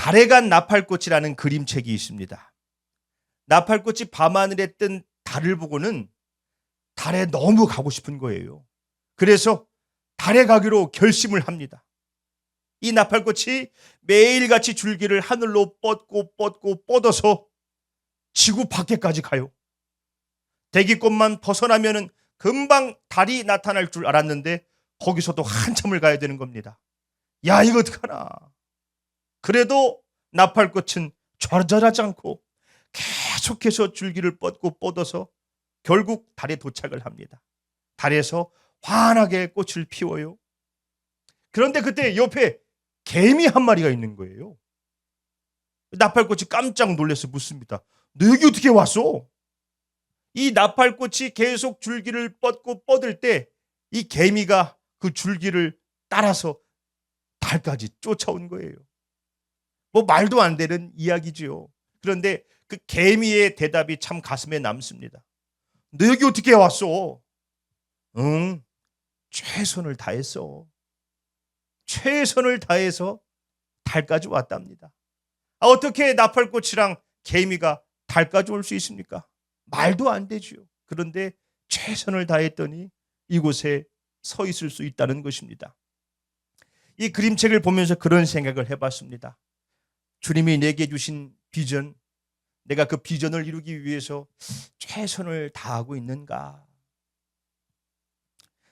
달에 간 나팔꽃이라는 그림책이 있습니다. 나팔꽃이 밤하늘에 뜬 달을 보고는 달에 너무 가고 싶은 거예요. 그래서 달에 가기로 결심을 합니다. 이 나팔꽃이 매일같이 줄기를 하늘로 뻗어서 지구 밖에까지 가요. 대기권만 벗어나면은 금방 달이 나타날 줄 알았는데 거기서도 한참을 가야 되는 겁니다. 야, 이거 어떡하나. 그래도 나팔꽃은 좌절하지 않고 계속해서 줄기를 뻗어서 결국 달에 도착을 합니다. 달에서 환하게 꽃을 피워요. 그런데 그때 옆에 개미 한 마리가 있는 거예요. 나팔꽃이 깜짝 놀라서 묻습니다. 너 여기 어떻게 왔어? 이 나팔꽃이 계속 줄기를 뻗을 때 이 개미가 그 줄기를 따라서 달까지 쫓아온 거예요. 뭐 말도 안 되는 이야기죠. 그런데 그 개미의 대답이 참 가슴에 남습니다. 너 여기 어떻게 왔어? 응, 최선을 다했어. 최선을 다해서 달까지 왔답니다. 어떻게 나팔꽃이랑 개미가 달까지 올 수 있습니까? 말도 안 되죠. 그런데 최선을 다했더니 이곳에 서 있을 수 있다는 것입니다. 이 그림책을 보면서 그런 생각을 해봤습니다. 주님이 내게 주신 비전, 내가 그 비전을 이루기 위해서 최선을 다하고 있는가?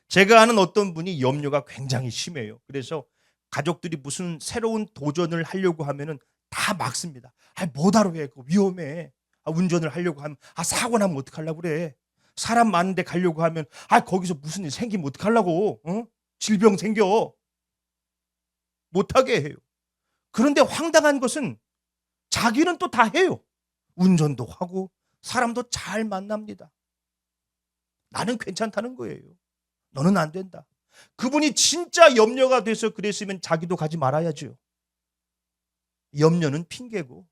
제가 아는 어떤 분이 염려가 굉장히 심해요. 그래서 가족들이 무슨 새로운 도전을 하려고 하면은 다 막습니다. 뭐하러 해? 위험해. 운전을 하려고 하면 사고 나면 어떡하려고 그래? 사람 많은 데 가려고 하면 거기서 무슨 일 생기면 어떡하려고? 질병 생겨. 못하게 해요. 그런데 황당한 것은 자기는 또 다 해요. 운전도 하고 사람도 잘 만납니다. 나는 괜찮다는 거예요. 너는 안 된다. 그분이 진짜 염려가 돼서 그랬으면 자기도 가지 말아야죠. 염려는 핑계고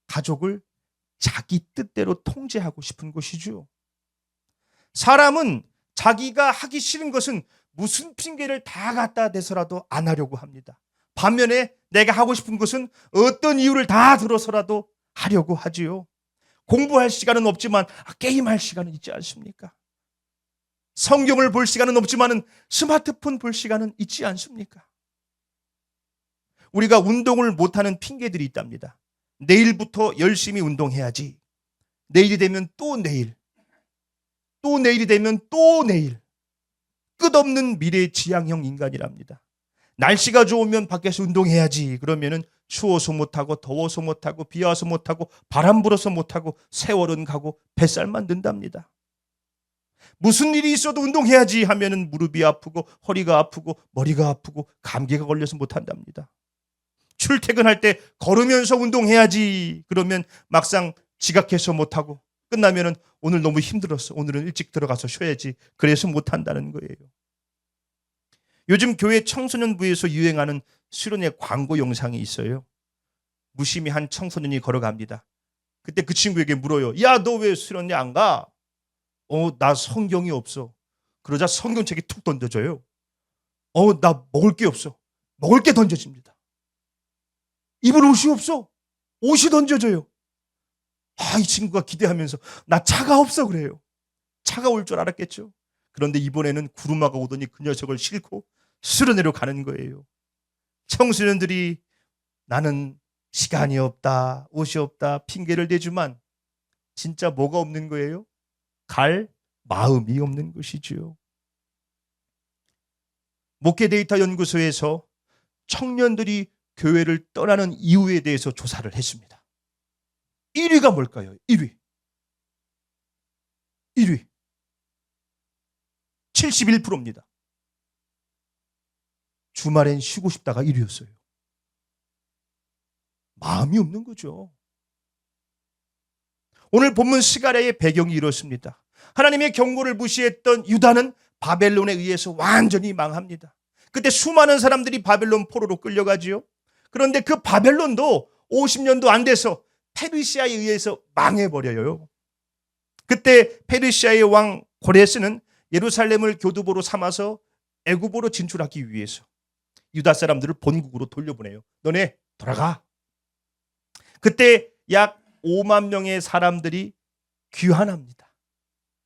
가족을 자기 뜻대로 통제하고 싶은 것이죠. 사람은 자기가 하기 싫은 것은 무슨 핑계를 다 갖다 대서라도 안 하려고 합니다. 반면에 내가 하고 싶은 것은 어떤 이유를 다 들어서라도 하려고 하지요. 공부할 시간은 없지만 게임할 시간은 있지 않습니까? 성경을 볼 시간은 없지만 스마트폰 볼 시간은 있지 않습니까? 우리가 운동을 못하는 핑계들이 있답니다. 내일부터 열심히 운동해야지. 내일이 되면 또 내일. 또 내일이 되면 또 내일. 끝없는 미래지향형 인간이랍니다. 날씨가 좋으면 밖에서 운동해야지. 그러면은 추워서 못하고 더워서 못하고 비 와서 못하고 바람 불어서 못하고 세월은 가고 뱃살만 든답니다. 무슨 일이 있어도 운동해야지 하면은 무릎이 아프고 허리가 아프고 머리가 아프고 감기가 걸려서 못한답니다. 출퇴근할 때 걸으면서 운동해야지. 그러면 막상 지각해서 못하고 끝나면은 오늘 너무 힘들었어. 오늘은 일찍 들어가서 쉬어야지. 그래서 못한다는 거예요. 요즘 교회 청소년부에서 유행하는 수련회 광고 영상이 있어요. 무심히 한 청소년이 걸어갑니다. 그때 그 친구에게 물어요. 야, 너 왜 수련회 안 가? 나 성경이 없어. 그러자 성경책이 툭 던져져요. 나 먹을 게 없어. 먹을 게 던져집니다. 입을 옷이 없어. 옷이 던져져요. 이 친구가 기대하면서 나 차가 없어 그래요. 차가 올 줄 알았겠죠. 그런데 이번에는 구루마가 오더니 그 녀석을 싣고 수련회로 가는 거예요. 청소년들이 나는 시간이 없다, 옷이 없다 핑계를 대지만 진짜 뭐가 없는 거예요? 갈 마음이 없는 것이지요. 목회데이터 연구소에서 청년들이 교회를 떠나는 이유에 대해서 조사를 했습니다. 1위가 뭘까요? 1위. 71%입니다. 주말엔 쉬고 싶다가 1위였어요. 마음이 없는 거죠. 오늘 본문 스가랴의 배경이 이렇습니다. 하나님의 경고를 무시했던 유다는 바벨론에 의해서 완전히 망합니다. 그때 수많은 사람들이 바벨론 포로로 끌려가지요. 그런데 그 바벨론도 50년도 안 돼서 페르시아에 의해서 망해버려요. 그때 페르시아의 왕 고레스는 예루살렘을 교두보로 삼아서 애굽으로 진출하기 위해서 유다 사람들을 본국으로 돌려보내요. 너네 돌아가. 그때 약 5만 명의 사람들이 귀환합니다.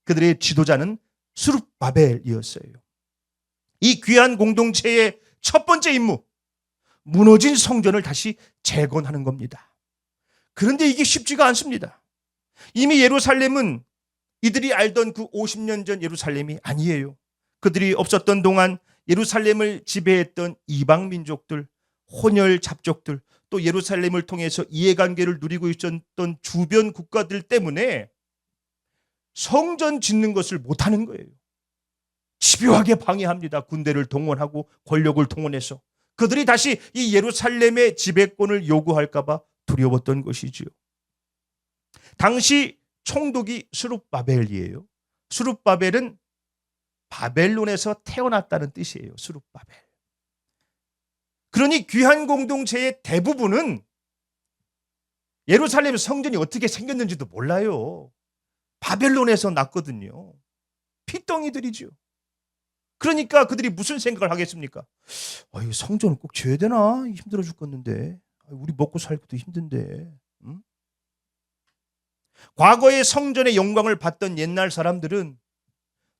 그들의 지도자는 스룹바벨이었어요. 이 귀한 공동체의 첫 번째 임무, 무너진 성전을 다시 재건하는 겁니다. 그런데 이게 쉽지가 않습니다. 이미 예루살렘은 이들이 알던 그 50년 전 예루살렘이 아니에요. 그들이 없었던 동안 예루살렘을 지배했던 이방 민족들, 혼혈 잡족들, 또 예루살렘을 통해서 이해관계를 누리고 있었던 주변 국가들 때문에 성전 짓는 것을 못하는 거예요. 집요하게 방해합니다. 군대를 동원하고 권력을 동원해서 그들이 다시 이 예루살렘의 지배권을 요구할까 봐 두려웠던 것이지요. 당시 총독이 스룹바벨이에요. 스룹바벨은 바벨론에서 태어났다는 뜻이에요. 스룹바벨. 그러니 귀한 공동체의 대부분은 예루살렘 성전이 어떻게 생겼는지도 몰라요. 바벨론에서 났거든요. 피덩이들이죠. 그러니까 그들이 무슨 생각을 하겠습니까? 이 성전을 꼭 지어야 되나? 힘들어 죽겠는데. 우리 먹고 살기도 힘든데. 응? 과거의 성전의 영광을 봤던 옛날 사람들은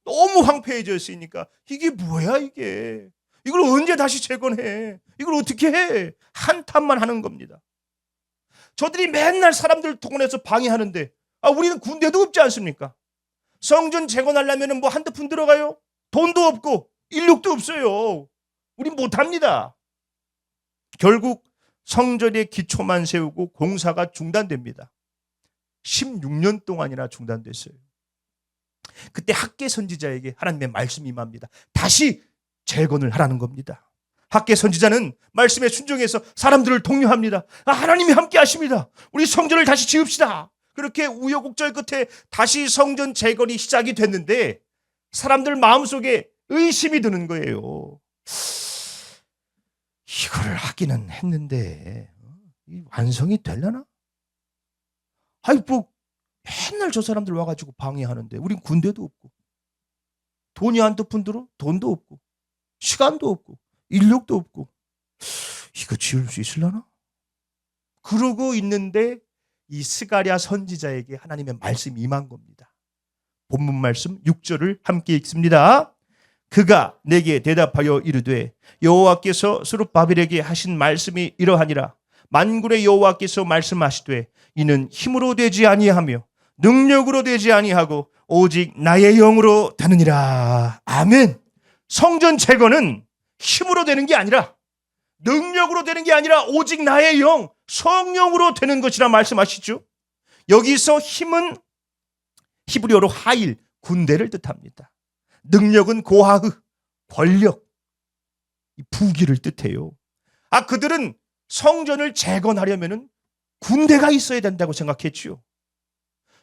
너무 황폐해져 있으니까 이게 뭐야 이게. 이걸 언제 다시 재건해? 이걸 어떻게 해? 한탄만 하는 겁니다. 저들이 맨날 사람들을 동원해서 방해하는데 우리는 군대도 없지 않습니까? 성전 재건하려면 뭐 한두 푼 들어가요? 돈도 없고 인력도 없어요. 우리 못합니다. 결국 성전의 기초만 세우고 공사가 중단됩니다. 16년 동안이나 중단됐어요. 그때 학개 선지자에게 하나님의 말씀이 임합니다. 다시 재건을 하라는 겁니다. 학개 선지자는 말씀에 순종해서 사람들을 독려합니다. 하나님이 함께 하십니다. 우리 성전을 다시 지읍시다. 그렇게 우여곡절 끝에 다시 성전 재건이 시작이 됐는데 사람들 마음속에 의심이 드는 거예요. 이거를 하기는 했는데 완성이 되려나? 맨날 저 사람들 와가지고 방해하는데 우린 군대도 없고 돈이 한두 푼 들어? 돈도 없고 시간도 없고 인력도 없고 이거 지을 수 있으려나? 그러고 있는데 이 스가랴 선지자에게 하나님의 말씀이 임한 겁니다. 본문 말씀 6절을 함께 읽습니다. 그가 내게 대답하여 이르되 여호와께서 스룹바벨에게 하신 말씀이 이러하니라. 만군의 여호와께서 말씀하시되 이는 힘으로 되지 아니하며 능력으로 되지 아니하고 오직 나의 영으로 되느니라. 아멘. 성전 재건은 힘으로 되는 게 아니라 능력으로 되는 게 아니라 오직 나의 영, 성령으로 되는 것이라 말씀하시죠. 여기서 힘은 히브리어로 하일, 군대를 뜻합니다. 능력은 고하흐, 권력, 부귀를 뜻해요. 그들은 성전을 재건하려면 군대가 있어야 된다고 생각했지요.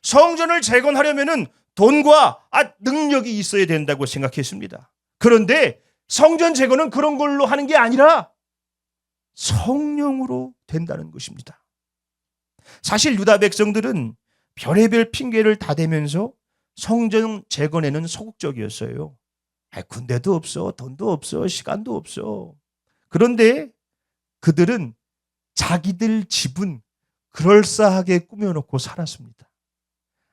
성전을 재건하려면 돈과 능력이 있어야 된다고 생각했습니다. 그런데 성전 재건은 그런 걸로 하는 게 아니라 성령으로 된다는 것입니다. 사실 유다 백성들은 별의별 핑계를 다 대면서 성전 재건에는 소극적이었어요. 군대도 없어, 돈도 없어, 시간도 없어. 그런데 그들은 자기들 집은 그럴싸하게 꾸며놓고 살았습니다.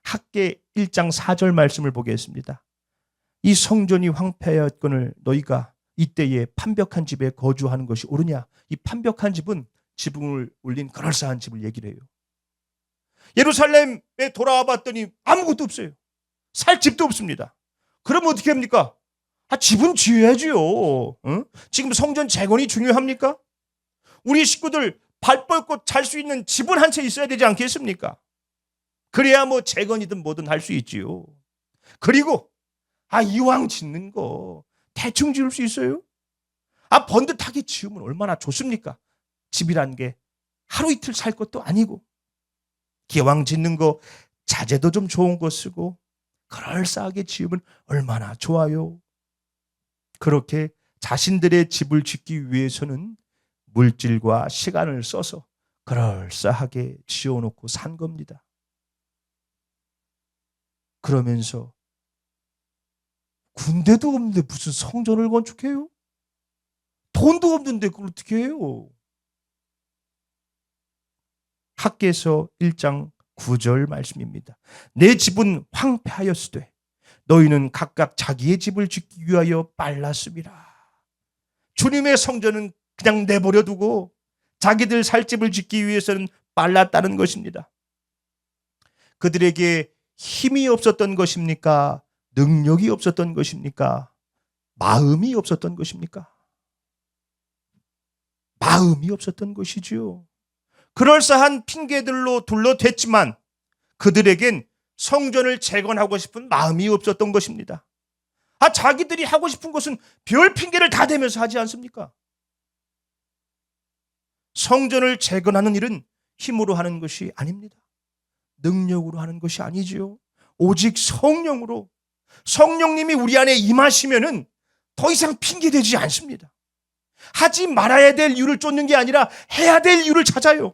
학개 1장 4절 말씀을 보겠습니다. 이 성전이 황폐하였거늘 너희가 이때에 판벽한 집에 거주하는 것이 옳으냐. 이 판벽한 집은 지붕을 올린 그럴싸한 집을 얘기를 해요. 예루살렘에 돌아와 봤더니 아무것도 없어요. 살 집도 없습니다. 그러면 어떻게 합니까? 집은 지어야지요. 응? 지금 성전 재건이 중요합니까? 우리 식구들 발 뻗고 잘 수 있는 집은 한 채 있어야 되지 않겠습니까? 그래야 뭐 재건이든 뭐든 할 수 있지요. 그리고 이왕 짓는 거 대충 지을 수 있어요? 번듯하게 지으면 얼마나 좋습니까? 집이란 게 하루 이틀 살 것도 아니고 기왕 짓는 거 자재도 좀 좋은 거 쓰고 그럴싸하게 지으면 얼마나 좋아요. 그렇게 자신들의 집을 짓기 위해서는 물질과 시간을 써서 그럴싸하게 지어놓고 산 겁니다. 그러면서 군대도 없는데 무슨 성전을 건축해요? 돈도 없는데 그걸 어떻게 해요? 학개서 1장 9절 말씀입니다. 내 집은 황폐하였으되 너희는 각각 자기의 집을 짓기 위하여 빨랐음이라. 주님의 성전은 그냥 내버려 두고 자기들 살 집을 짓기 위해서는 빨랐다는 것입니다. 그들에게 힘이 없었던 것입니까? 능력이 없었던 것입니까? 마음이 없었던 것입니까? 마음이 없었던 것이지요. 그럴싸한 핑계들로 둘러댔지만 그들에겐 성전을 재건하고 싶은 마음이 없었던 것입니다. 자기들이 하고 싶은 것은 별 핑계를 다 대면서 하지 않습니까? 성전을 재건하는 일은 힘으로 하는 것이 아닙니다. 능력으로 하는 것이 아니지요. 오직 성령으로, 성령님이 우리 안에 임하시면은 더 이상 핑계대지 않습니다. 하지 말아야 될 이유를 쫓는 게 아니라 해야 될 이유를 찾아요.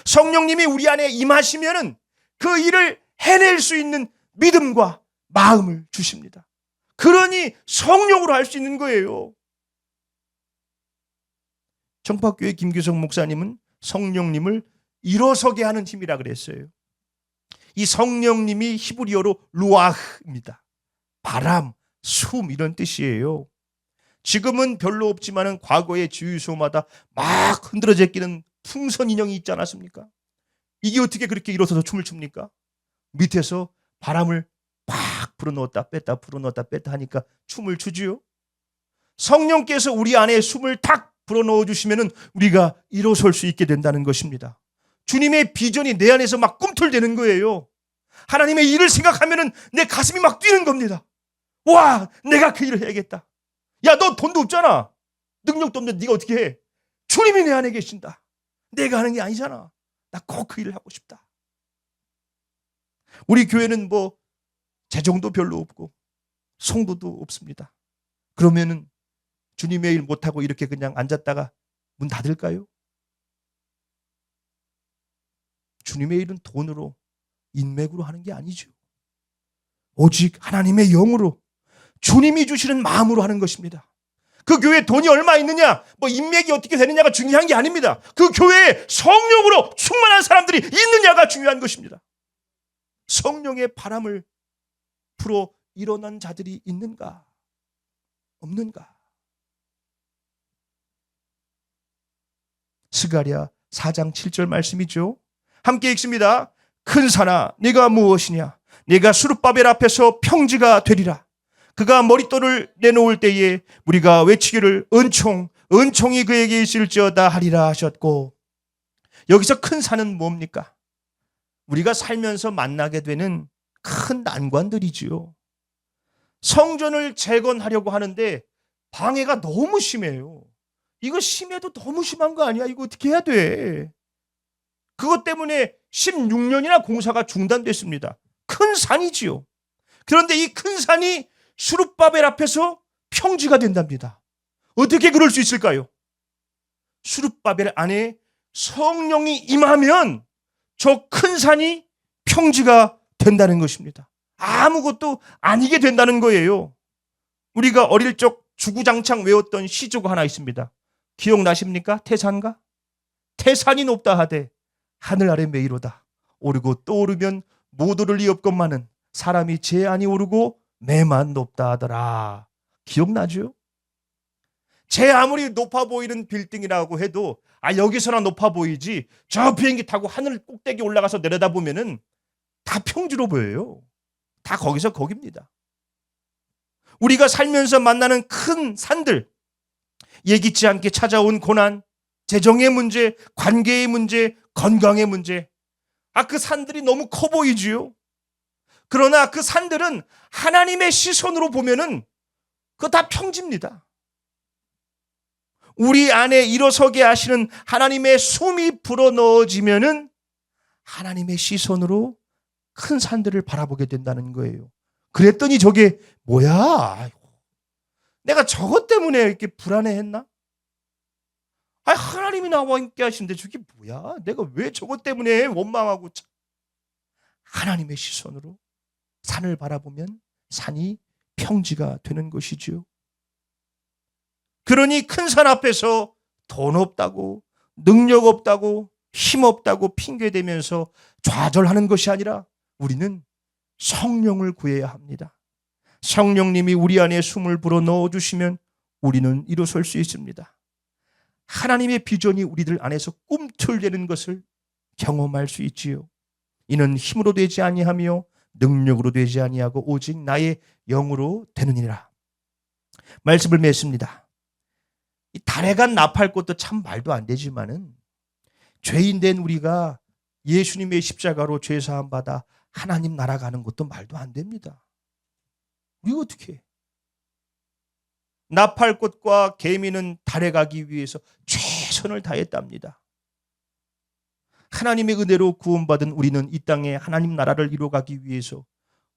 성령님이 우리 안에 임하시면은 그 일을 해낼 수 있는 믿음과 마음을 주십니다. 그러니 성령으로 할 수 있는 거예요. 청파교회 김규성 목사님은 성령님을 일어서게 하는 힘이라 그랬어요. 이 성령님이 히브리어로 루아흐입니다. 바람, 숨 이런 뜻이에요. 지금은 별로 없지만은 과거에 주유소마다 막 흔들어 제끼는 풍선 인형이 있지 않았습니까? 이게 어떻게 그렇게 일어서서 춤을 춥니까? 밑에서 바람을 팍 불어넣었다 뺐다 불어넣었다 뺐다 하니까 춤을 추지요. 성령께서 우리 안에 숨을 탁 불어넣어 주시면은 우리가 일어설 수 있게 된다는 것입니다. 주님의 비전이 내 안에서 막 꿈틀대는 거예요. 하나님의 일을 생각하면은 내 가슴이 막 뛰는 겁니다. 와, 내가 그 일을 해야겠다. 야, 너 돈도 없잖아. 능력도 없는데 네가 어떻게 해? 주님이 내 안에 계신다. 내가 하는 게 아니잖아. 나 꼭 그 일을 하고 싶다. 우리 교회는 뭐 재정도 별로 없고 성도도 없습니다. 그러면은 주님의 일 못하고 이렇게 그냥 앉았다가 문 닫을까요? 주님의 일은 돈으로 인맥으로 하는 게 아니죠. 오직 하나님의 영으로 주님이 주시는 마음으로 하는 것입니다. 그 교회에 돈이 얼마 있느냐, 뭐 인맥이 어떻게 되느냐가 중요한 게 아닙니다. 그 교회에 성령으로 충만한 사람들이 있느냐가 중요한 것입니다. 성령의 바람을 불어 일어난 자들이 있는가, 없는가? 스가랴 4장 7절 말씀이죠. 함께 읽습니다. 큰 산아 네가 무엇이냐, 네가 수룹바벨 앞에서 평지가 되리라. 그가 머릿돌을 내놓을 때에 우리가 외치기를 은총, 은총이 그에게 있을지어다 하리라 하셨고, 여기서 큰 산은 뭡니까? 우리가 살면서 만나게 되는 큰 난관들이지요. 성전을 재건하려고 하는데 방해가 너무 심해요. 이거 심해도 너무 심한 거 아니야? 이거 어떻게 해야 돼? 그것 때문에 16년이나 공사가 중단됐습니다. 큰 산이지요. 그런데 이 큰 산이 수룹바벨 앞에서 평지가 된답니다. 어떻게 그럴 수 있을까요? 수룹바벨 안에 성령이 임하면 저 큰 산이 평지가 된다는 것입니다. 아무것도 아니게 된다는 거예요. 우리가 어릴 적 주구장창 외웠던 시조가 하나 있습니다. 기억나십니까? 태산가? 태산이 높다 하되 하늘 아래 메이로다. 오르고 또 오르면 못 오를 리 없건만은 사람이 제 안이 오르고 매만 높다 하더라. 기억나죠? 제 아무리 높아 보이는 빌딩이라고 해도 여기서나 높아 보이지 저 비행기 타고 하늘 꼭대기 올라가서 내려다보면은 다 평지로 보여요. 다 거기서 거깁니다. 우리가 살면서 만나는 큰 산들, 예기치 않게 찾아온 고난, 재정의 문제, 관계의 문제, 건강의 문제, 그 산들이 너무 커 보이지요. 그러나 그 산들은 하나님의 시선으로 보면은 그거 다 평지입니다. 우리 안에 일어서게 하시는 하나님의 숨이 불어넣어지면은 하나님의 시선으로 큰 산들을 바라보게 된다는 거예요. 그랬더니 저게 뭐야? 내가 저것 때문에 이렇게 불안해했나? 하나님이 나와 함께 하시는데 저게 뭐야? 내가 왜 저것 때문에 원망하고 하나님의 시선으로 산을 바라보면 산이 평지가 되는 것이지요. 그러니 큰 산 앞에서 돈 없다고, 능력 없다고, 힘없다고 핑계대면서 좌절하는 것이 아니라 우리는 성령을 구해야 합니다. 성령님이 우리 안에 숨을 불어 넣어주시면 우리는 일어설 수 있습니다. 하나님의 비전이 우리들 안에서 꿈틀대는 것을 경험할 수 있지요. 이는 힘으로 되지 아니하며 능력으로 되지 아니하고 오직 나의 영으로 되느니라. 말씀을 맺습니다. 이 달에 간 납할 것도 참 말도 안 되지만은 죄인 된 우리가 예수님의 십자가로 죄 사함 받아 하나님 나라 가는 것도 말도 안 됩니다. 우리가 어떻게 해? 나팔꽃과 개미는 달에 가기 위해서 최선을 다했답니다. 하나님의 은혜로 구원받은 우리는 이 땅에 하나님 나라를 이루어가기 위해서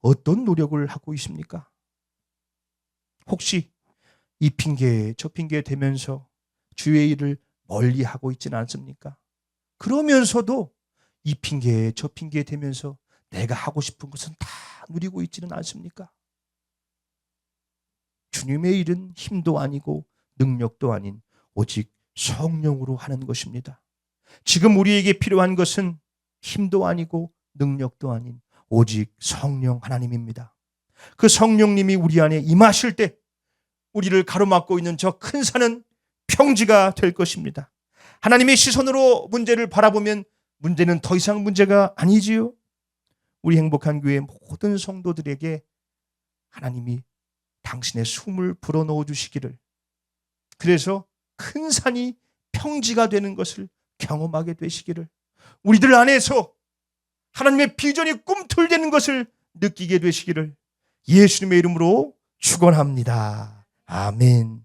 어떤 노력을 하고 있습니까? 혹시 이 핑계 저 핑계 대면서 주의 일을 멀리하고 있지는 않습니까? 그러면서도 이 핑계 저 핑계 대면서 내가 하고 싶은 것은 다 누리고 있지는 않습니까? 주님의 일은 힘도 아니고 능력도 아닌 오직 성령으로 하는 것입니다. 지금 우리에게 필요한 것은 힘도 아니고 능력도 아닌 오직 성령 하나님입니다. 그 성령님이 우리 안에 임하실 때 우리를 가로막고 있는 저 큰 산은 평지가 될 것입니다. 하나님의 시선으로 문제를 바라보면 문제는 더 이상 문제가 아니지요. 우리 행복한 교회 모든 성도들에게 하나님이 당신의 숨을 불어넣어 주시기를, 그래서 큰 산이 평지가 되는 것을 경험하게 되시기를, 우리들 안에서 하나님의 비전이 꿈틀대는 것을 느끼게 되시기를 예수님의 이름으로 축원합니다. 아멘.